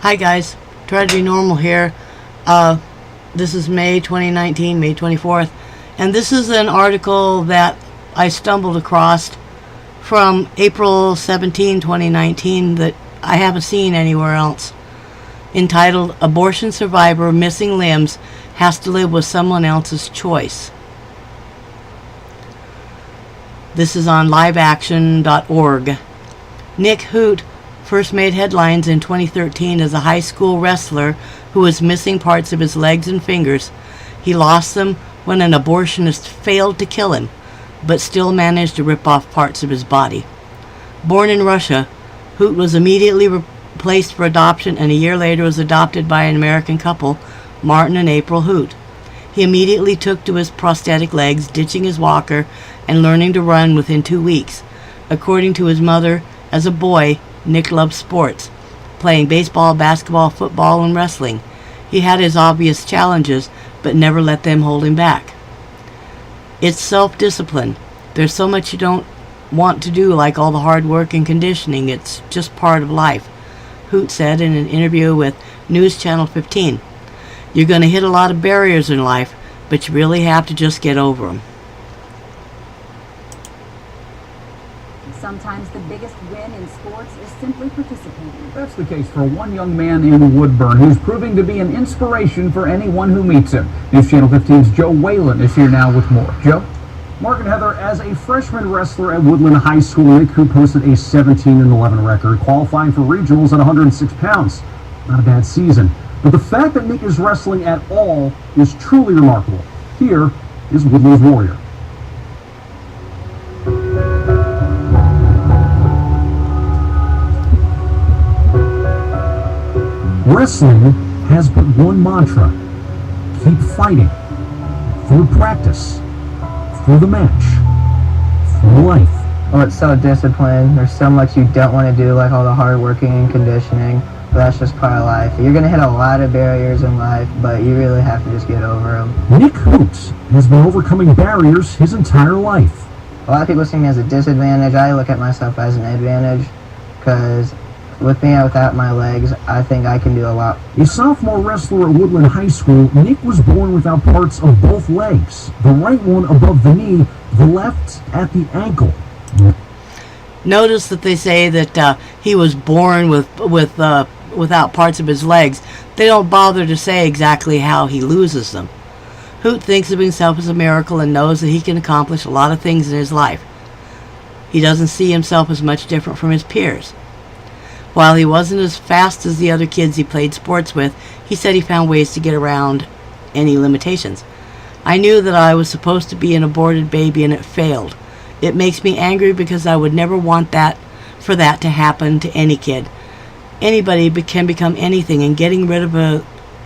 Hi guys, Tragedy Normal here. This is May 2019, May 24th, and this is an article that I stumbled across from April 17, 2019 that I haven't seen anywhere else, entitled "Abortion Survivor Missing Limbs Has to Live with Someone Else's Choice." This is on liveaction.org. Nick Hoot first made headlines in 2013 as a high school wrestler who was missing parts of his legs and fingers. He lost them when an abortionist failed to kill him, but still managed to rip off parts of his body. Born in Russia, Hoot was immediately placed for adoption and a year later was adopted by an American couple, Martin and April Hoot. He immediately took to his prosthetic legs, ditching his walker and learning to run within 2 weeks. According to his mother, as a boy, Nick loved sports, playing baseball, basketball, football, and wrestling. He had his obvious challenges, but never let them hold him back. It's self-discipline. There's so much you don't want to do, like all the hard work and conditioning. It's just part of life, Hoot said in an interview with News Channel 15. You're going to hit a lot of barriers in life, but you really have to just get over them. Sometimes the biggest win in sports is simply participating. That's the case for one young man in Woodburn who's proving to be an inspiration for anyone who meets him. News Channel 15's Joe Whalen is here now with more. Joe? Mark and Heather, as a freshman wrestler at Woodland High School, Nick Hoot posted a 17-11 record, qualifying for regionals at 106 pounds. Not a bad season. But the fact that Nick is wrestling at all is truly remarkable. Here is Woodland's Warrior. Wrestling has but one mantra: keep fighting. Through practice, through the match, through life. Well, it's so disciplined. There's so much you don't want to do, like all the hard working and conditioning. But that's just part of life. You're going to hit a lot of barriers in life, but you really have to just get over them. Nick Hoot has been overcoming barriers his entire life. A lot of people see me as a disadvantage. I look at myself as an advantage, because with me and without my legs, I think I can do a lot. A sophomore wrestler at Woodland High School, Nick was born without parts of both legs. The right one above the knee, the left at the ankle. Notice that they say that he was born without parts of his legs. They don't bother to say exactly how he loses them. Hoot thinks of himself as a miracle and knows that he can accomplish a lot of things in his life. He doesn't see himself as much different from his peers. While he wasn't as fast as the other kids he played sports with, he said he found ways to get around any limitations. I knew that I was supposed to be an aborted baby and it failed. It makes me angry because I would never want for that to happen to any kid. Anybody can become anything, and getting rid of a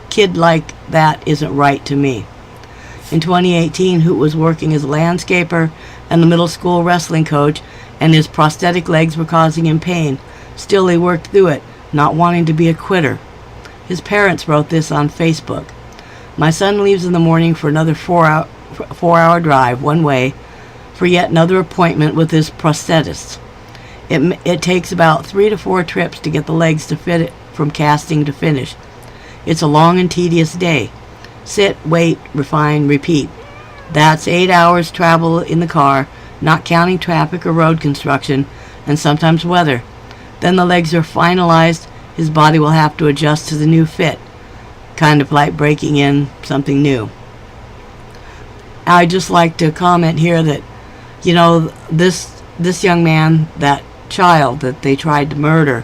kid like that isn't right to me. In 2018, Hoot was working as a landscaper and a middle school wrestling coach, and his prosthetic legs were causing him pain. Still, he worked through it, not wanting to be a quitter. His parents wrote this on Facebook. My son leaves in the morning for another four-hour drive one way for yet another appointment with his prosthetist. It takes about 3 to 4 trips to get the legs to fit it from casting to finish. It's a long and tedious day. Sit, wait, refine, repeat. That's 8 hours travel in the car, not counting traffic or road construction, and sometimes weather. Then the legs are finalized, his body will have to adjust to the new fit. Kind of like breaking in something new. I'd just like to comment here that, you know, this young man, that child that they tried to murder,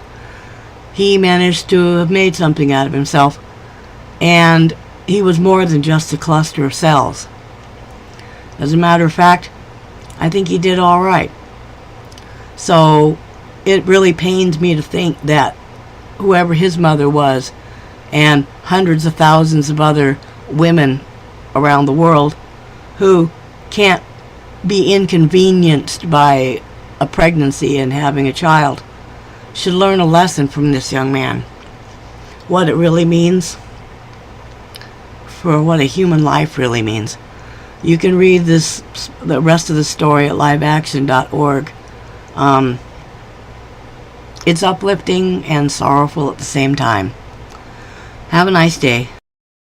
he managed to have made something out of himself. And he was more than just a cluster of cells. As a matter of fact, I think he did all right. So it really pains me to think that whoever his mother was, and hundreds of thousands of other women around the world who can't be inconvenienced by a pregnancy and having a child, should learn a lesson from this young man. What it really means, for what a human life really means. You can read the rest of the story at liveaction.org. It's uplifting and sorrowful at the same time. Have a nice day.